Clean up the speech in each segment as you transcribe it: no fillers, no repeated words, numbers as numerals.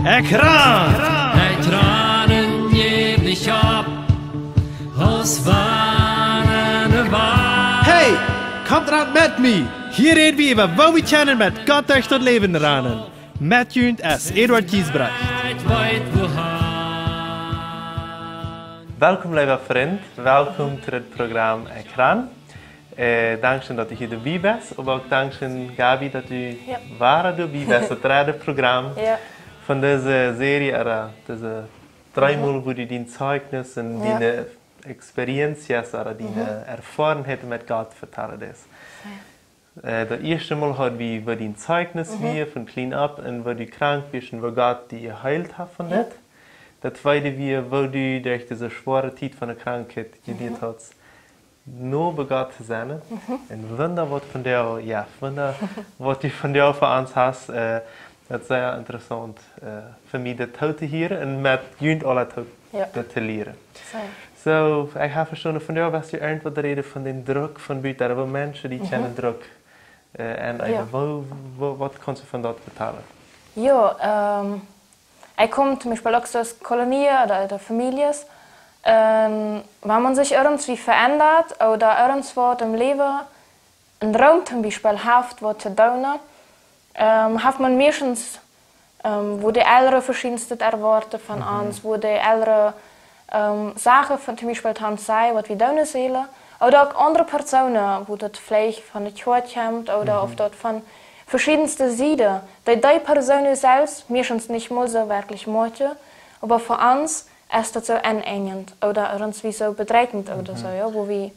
Ekran! Ekranen geef dich ab, aus Warnen war. Hey, kommt ran mit mir! Hier reden wir über, wo wir kennen mit Gott durch das Leben ranen. Met Jünd als Eduard Kiesbrecht. Welkom lieve vriend, welkom to het programma Ekran. Dankzij dat u hier erbij bent, maar ook dankzij Gabi dat u waren erbij bent. Het derde programma van deze serie, deze dreimal, wo u die Zeugnis en die experiences, die ervarenheden met God vertellen is. Dat eerste Mal hadden we die Zeugnis weer van klein ab en waar u krank bent en waar God die geheilt heeft van dit. Dat tweede weer, waar u door deze zware tijd van de krankheid geleerd had, nur bei Gott zu sein. Ein Wunder, was von dir, Wunder, was du von dir für uns hast, das ist sehr interessant für mich, das heute hier und mit Jünd alle das zu lernen. So, ich habe verstanden von dir, was du irgendwas reden von dem Druck von Büter, aber Menschen, die kennen Druck. Was kannst du von dort vertellen? Ja, ich komme zum Beispiel auch aus Kolonien oder Familien. Wenn man sich irgendwie verändert oder irgendwo im Leben einen Raum zum Beispiel hat, was zu tun hat man meistens, wo die Eltern verschiedenste erwarten von uns, wo die Eltern Sachen von zum Beispiel haben sagen, was wir tun sollen, oder auch andere Personen, wo das vielleicht von der Kirche kommt oder auf dort von verschiedensten Seiten, die Personen selbst meistens nicht mal so wirklich möchten, aber für uns ist das so anengend oder irgendwie so bedreigend oder so, ja, wo wir,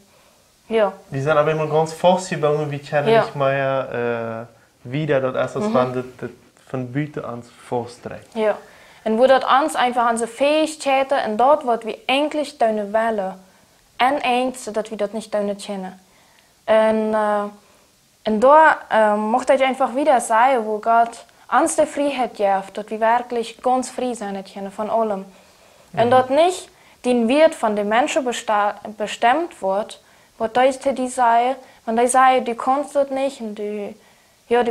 Die sind aber immer ganz vorsichtig, wie kennen nicht mehr wieder, das ist, wenn das von Büte ans vorstreckt. Ja, und wo das uns einfach unsere Fähigkeiten und dort, was wir eigentlich deine Welle anengt, sodass wir das nicht kennen. Und da möchte ich einfach wieder sagen, wo Gott uns die Freiheit gibt, dass wir wirklich ganz frei sein können von allem. Und dort nicht den Wert von den Menschen bestimmt wird, was die sagen, wenn die sagen, du kannst das nicht und du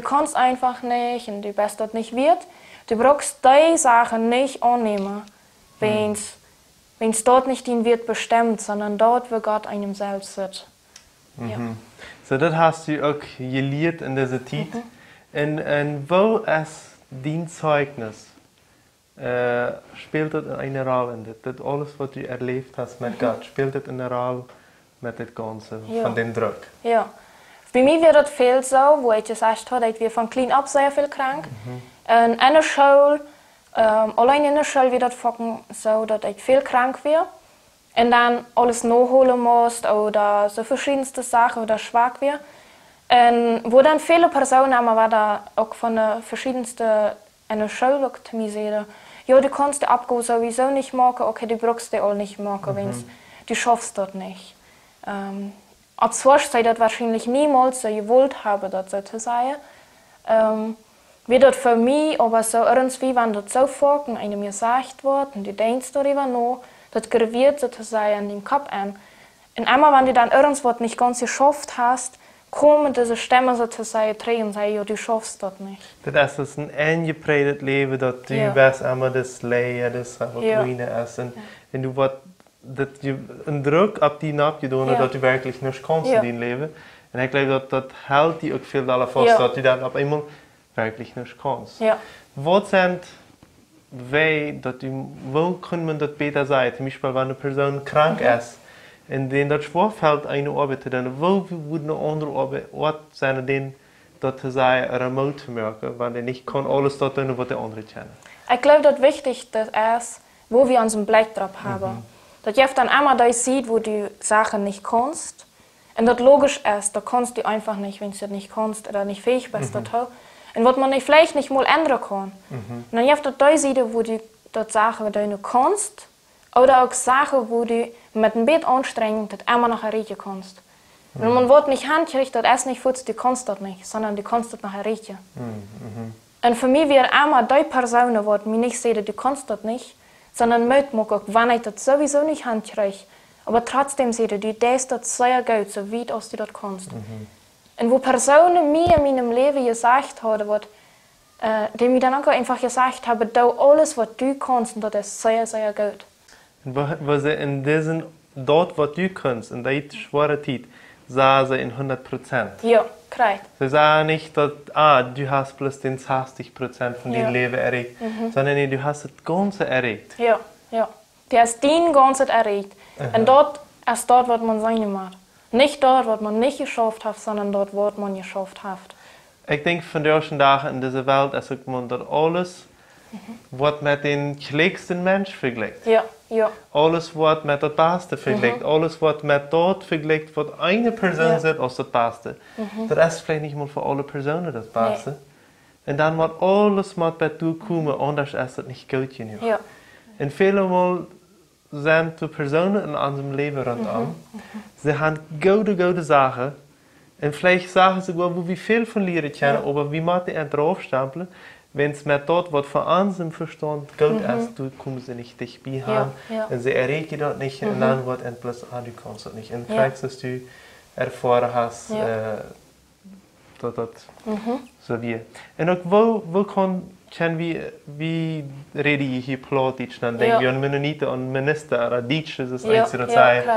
kannst einfach nicht und du bist dort nicht wert, du brauchst die Sachen nicht annehmen, wenn es dort nicht den Wert bestimmt, sondern dort, wo Gott einem selbst sitzt. Ja. So, das hast du auch gelernt in dieser Zeit. Und wo ist dein Zeugnis? Spielt das eine Rolle in das? Alles, was du erlebt hast mit Gott, spielt das eine Rolle mit dem Ganzen, von dem Druck? Ja. Bei mir wird das viel so, wo ich gesagt habe, ich war von klein ab sehr viel krank. In der Schule, allein in der Schule wird das so, dass ich viel krank war. Und dann alles nachholen musste oder so verschiedenste Sachen oder schwach war. Und wo dann viele Personen haben, war da auch von den verschiedensten in der Schule zu mir sagen, ja, du kannst die Abgabe sowieso nicht machen, okay, du brauchst die auch nicht machen, wenn du schaffst das nicht. Als Vorstand ich das wahrscheinlich niemals so gewollt habe, das so zu sagen. Wird das für mich aber so irgendwie, wenn das so vorkommt, einem mir gesagt wird, und du denkst darüber nach, das graviert sozusagen in den Kopf an. Und einmal, wenn du dann irgendwas nicht ganz geschafft hast, kommen diese Stimmen sozusagen drehen und sagen, ja, du schaffst das nicht. Das ist ein eingeprägtes Leben, dass du bist immer das Leer, das Ruine ist. Und wenn du einen Druck auf dich abgetan hast, dass du wirklich nicht kannst in deinem Leben. Und ich glaube, das hält dich auch viel daran fest, dass du dann auf einmal wirklich nicht kannst. Was sind wo kann man das besser sagen? Zum Beispiel, wenn eine Person krank ist, in denen das schwerfällt, eine Arbeit zu tun, wo würde eine andere Ort sein, den das zu sagen, remote zu merken, wenn er nicht kann alles dort tun, was der andere kann? Ich glaube, das Wichtigste ist, wo wir unseren Blick drauf haben. Dass ihr dann einmal da sieht, wo du Sachen nicht kannst. Und das logisch ist, da kannst du einfach nicht, wenn du das nicht kannst oder nicht fähig bist. Und was man vielleicht nicht mal ändern kann. Und dann gibt es da Seiten, wo du das Sachen, die du nicht kannst, oder auch Sachen, wo du mit dem Bett anstrengend das immer nachher riechen kannst. Wenn man wird nicht handgerichtet, das ist nicht futz, du kannst das nicht, sondern du kannst das nachher riechen. Und für mich wäre immer die Person, die mir nicht sagt, du kannst das nicht, sondern möchte mir auch, wenn ich das sowieso nicht handkriege, aber trotzdem sagt, du darfst das sehr gut, so weit als du das kannst. Und wo Personen mir in meinem Leben gesagt haben, die mir dann auch einfach gesagt haben, du alles, was du kannst, und das ist sehr, sehr gut. Und wo sie in diesen, dort, was du kannst, in der schweren Zeit, sah sie in 100%. Ja, korrekt. Sie sagen nicht, dass du hast bloß den 60% von deinem Leben erreicht, sondern nee, du hast das Ganze erreicht. Ja, ja. Du hast den Ganzen erreicht. Und dort ist dort, was man sein macht. Nicht dort, was man nicht geschafft hat, sondern dort, was man geschafft hat. Ich denke, von der Tag in dieser Welt, als man dort alles, wird mit den kleinsten Menschen vergleicht. Ja, ja. Alles wird mit das Beste vergleicht. Alles wird mit dort vergleicht, was eine Person sieht als das Beste. Das ist vielleicht nicht mal für alle Personen das Beste. Nee. Und dann wird alles mit bei dir kommen, anders ist das nicht gut genug. Ja. Und viele Mal sind die Personen in unserem Leben rundum, sie haben gute Sachen. Und vielleicht sagen sie sogar, wo wir viel von lernen können, aber wie man die draufstempeln, wenn es mit dort, was von unserem Verstand gut ist, du kommst sie nicht dich bei haben, und sie erregen das nicht, und dann wird es plötzlich, du kannst das nicht. Und vielleicht, dass du erfahren hast, dass das so wie. Und auch, wo können wir, wie rede ich hier Plattdeutsch, dann denken wir an Mennoniten und Minister, oder Deutsch, das ist eins zu sagen.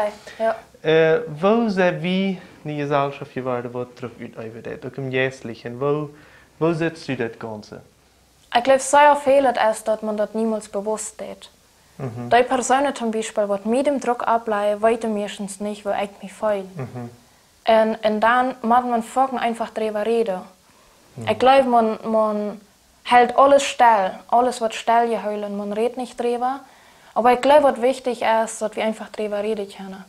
Wo sind wir in die Gesellschaft geworden, wo drauf ausübt, auch im Jährlichen? Wo sitzt du das Ganze? Ich glaube, sehr viel ist, dass man das niemals bewusst ist. Die Personen zum Beispiel, die mit dem Druck abbleiben, weiter meistens nicht, weil ich mich fühle. Und dann muss man einfach darüber reden. Ich glaube, man hält alles still, alles wird still gehalten, man redet nicht drüber. Aber ich glaube, was wichtig ist, dass wir einfach drüber reden können.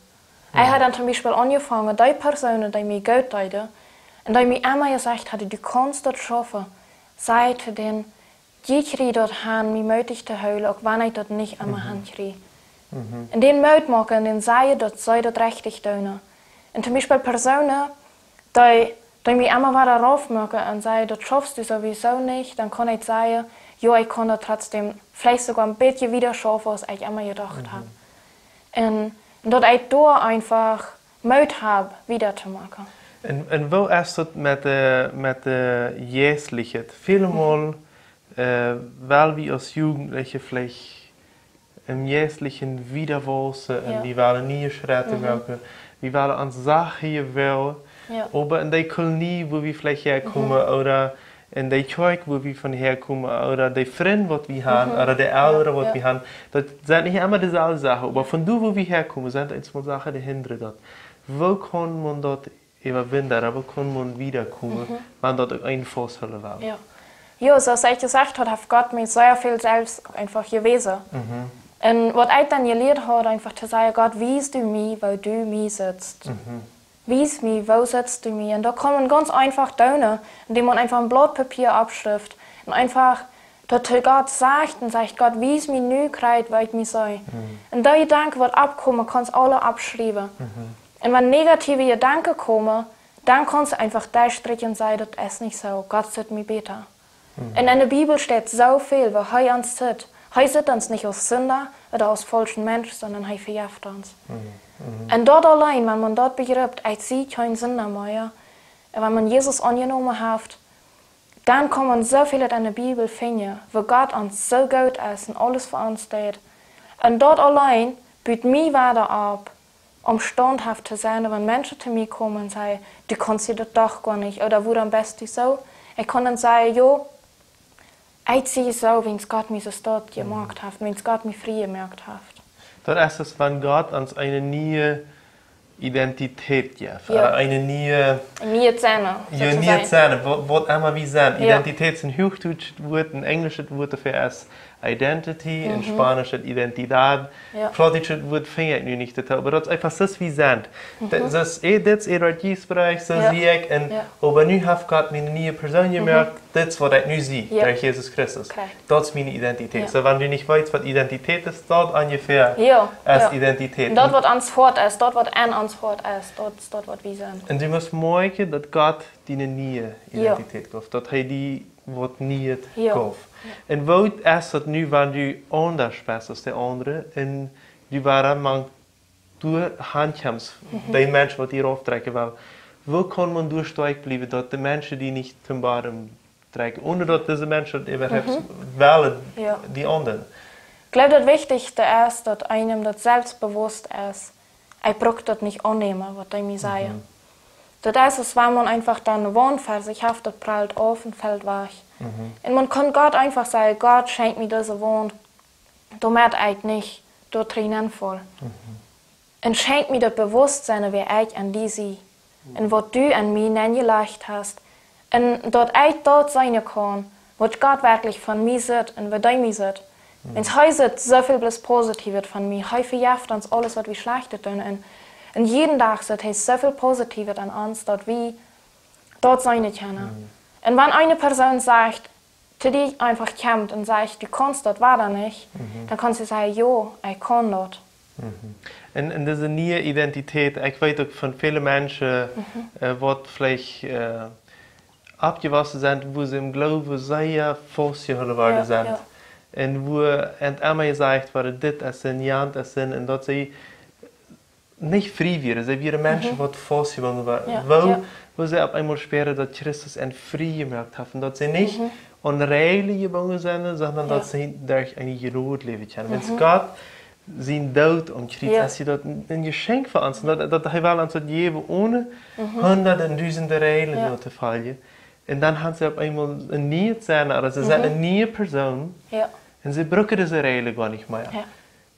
Ich habe dann zum Beispiel angefangen, die Personen, die mir gut taten, und die mir immer gesagt haben, du kannst das schaffen, seit den die kriege dort haben, mir möglich zu heulen, auch wenn ich das nicht immer hinkriege. Und den Mut machen, den sagen, dass sie das richtig tun. Und zum Beispiel Personen, die mir immer wieder raufmachen und sagen, das schaffst du sowieso nicht, dann kann ich sagen, ja, ich kann das trotzdem vielleicht sogar ein bisschen wieder schaffen, als ich immer gedacht habe. Und dass ich da einfach Mut habe, weiterzumachen. Und wo ist das mit der Jährlichkeit? Vielmal, weil wir als Jugendliche vielleicht im Jährlichen wiederwachsen und wir wollen nie Schritte machen, wir wollen an Sachen gewählen, aber in der Kolonie, wo wir vielleicht herkommen, oder in der Kirche, wo wir von herkommen, oder der Freund, was wir haben, oder der Eltern, was wir haben, das sind nicht immer dieselben Sachen, aber von da, wo wir herkommen, sind einmal Sachen dahinter dort. Wo kann man dort überwinden, wo kann man wiederkommen, wenn dort ein Vorteil war? Ja, so als ich gesagt habe, hat Gott mir sehr viel selbst einfach gewesen. Und was ich dann gelernt habe, einfach zu sagen, Gott, wies du mich, wo du mich sitzt. Wies mich, wo sitzt du mich? Und da kann man ganz einfach tun, indem man einfach ein Blatt Papier abschrift und einfach dort zu Gott sagt und sagt, Gott, wies mich nu kreid, wo ich mich soll. Und da Gedanken, was abkommen, kannst du alle abschreiben. Und wenn negative Gedanken kommen, dann kannst du einfach da strichen und sagen, das ist nicht so, Gott sieht mich besser. Und in der Bibel steht so viel, wo er uns sieht. Er sieht uns nicht als Sünder oder als falschen Mensch, sondern er vergibt uns. Und dort allein, wenn man dort begreift, ich sehe keinen Sünder mehr, wenn man Jesus angenommen hat, dann kann man so viel in der Bibel finden, wo Gott uns so gut ist und alles für uns tut. Und dort allein bietet mir weiter ab, um standhaft zu sein, wenn Menschen zu mir kommen und sagen, du kannst dir das doch gar nicht, oder wo am besten so. Ich kann dann sagen, ja, ich sehe so, wie es Gott mir so dort gemacht hat, wie es Gott mir frei gemacht hat. Das ist es, wenn Gott uns eine neue Identität gibt, eine neue Zähne. Ja, neue Zähne, was immer wie sein. Identität ist ein hochdeutsches Wort, ein englisches Wort dafür ist Identity, in Spanisch ist Identidad. Plattdeutsches Wort finde ich nun nicht, aber das ist einfach das wie sein. Das ist Bereich, so sehe ich, aber nun hat Gott mir eine neue Person gemacht, das ist, was ich nun sehe, durch Jesus Christus. Das ist meine Identität. So, wenn du nicht weißt, was Identität ist, dort ungefähr ist Identität. Dort, was ans Wort ist, dort, was ans Wort ist, dort, was wir sind. Und du musst merken, dass Gott dir eine neue Identität gibt, dass er die wat niet gaf. En wat is het nu, wenn du anders bist als der andere en du waren man durch Handjams, die Menschen, die dir auftrekken will, wo kann man durchsteigen bleiben, dass die Menschen, die nicht zum Baden strecken, ohne dass diese Menschen überhaupt wählen, die anderen. Ich glaube, das Wichtigste ist, dass einem das selbstbewusst ist. Ich brauche das nicht annehmen, was ich mir sage. Das ist es, wenn man einfach dann wohnt für sich hat, das prallt auf und fällt weg. Und man kann Gott einfach sagen, Gott schenkt mir diese Wohnung, du merkst ich nicht, du Tränen voll. Und schenkt mir das Bewusstsein, wie ich an die sehe. Und was du an mir gelegt hast. Und dass ich dort sein kann, was Gott wirklich von mir sieht und was du mir sieht. Und heute so viel bloß Positives von mir. Heute verjagt uns alles, was wir schlecht tun. Und jeden Tag sieht er so viel Positives an uns, dass wir dort sein können. Und wenn eine Person sagt, zu dir einfach kommt und sagt, du kannst das, war da nicht, dann kannst du sagen, ja, ich kann das. Und diese neue Identität, ich weiß auch von vielen Menschen, die vielleicht abgewaschen sind, wo sie im Glauben sehr festgehalten worden sind. Und wo immer gesagt wurde, das ist Jant, das sind, und dass sie nicht frei werden, sie werden Menschen, die festgehalten waren. Wo sie auf einmal spüren, dass Christus ein frei gemacht hat, und dass sie nicht unreile gebunden sind, sondern dass sie durch eine Geduld leben können. Wenn Gott sein Tod umkriegt, ist das ein Geschenk für uns, dass er uns das geben, ohne Hunderte und Tausende Regeln zu fallen. Und dann haben sie auf einmal eine neue Szene, oder sie sind eine neue Person, und sie brauchen diese Regeln gar nicht mehr.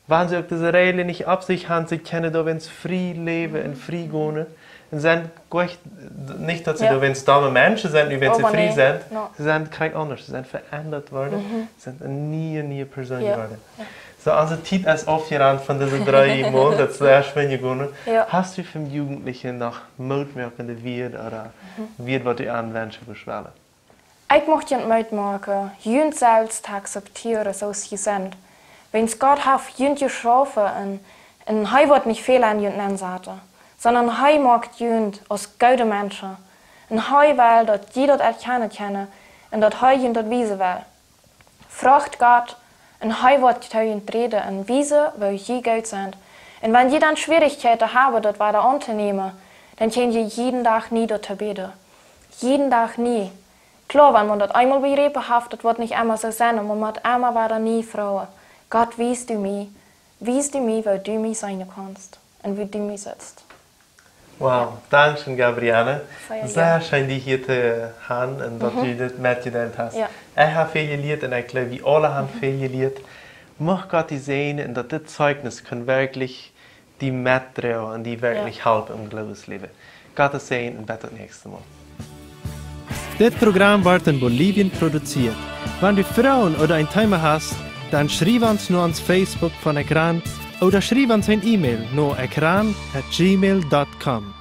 Wenn sie auch diese Regeln nicht ab sich haben, sie können da, wenn sie frei leben und frei gehen, und sind nicht, dass sie da, wenn es dumme Menschen sind, wenn sie frei sind, sie sind kein anders, sie sind verändert worden, sie sind eine neue Person geworden. So, unsere Zeit ist aufgerannt von diesen 3 Monaten, das ist sehr schön gegangen. Hast du für Jugendliche noch Mutmerkende Wert oder Wert, was du anwenden willst? Ich möchte nicht machen, jünd selbst akzeptieren, so sie sind. Wenn es Gott hat, jünd geschaffen und er wird nicht Fehler an jünd nennen, sondern er macht jünd aus gute Menschen. Und er will, dass jeder das erkennen und dass er jünd das wissen will. Fragt Gott, und er wird jünd reden und wissen, wo je gut sind. Und wenn ihr dann Schwierigkeiten habt, das war der Unternehmer, dann könnt ihr jeden Tag nie dort beten. Jeden Tag nie. Klar, wenn man das einmal begriffen hat, das wird nicht einmal so sein, und man muss einmal weiter nie fragen. Gott, wiest du mir, wo du mich sein kannst und wie du mich sitzt. Wow, danke schön, Gabriele. Sehr schön, dich hier zu haben und dass du das mitgeteilt hast. Ich habe viel gelernt und ich glaube, wir alle haben viel gelernt. Mach Gott die sehen und dass das Zeugnis kann wirklich die mittragen und die wirklich helfen im Glaubensleben. Gott sehen und bis zum nächsten Mal. Dit Programm wird in Bolivien produziert. Wenn du Frauen oder ein Thema hast, dann schreib uns nur ans Facebook von Ekran oder schreib uns ein E-Mail nur ekran@gmail.com.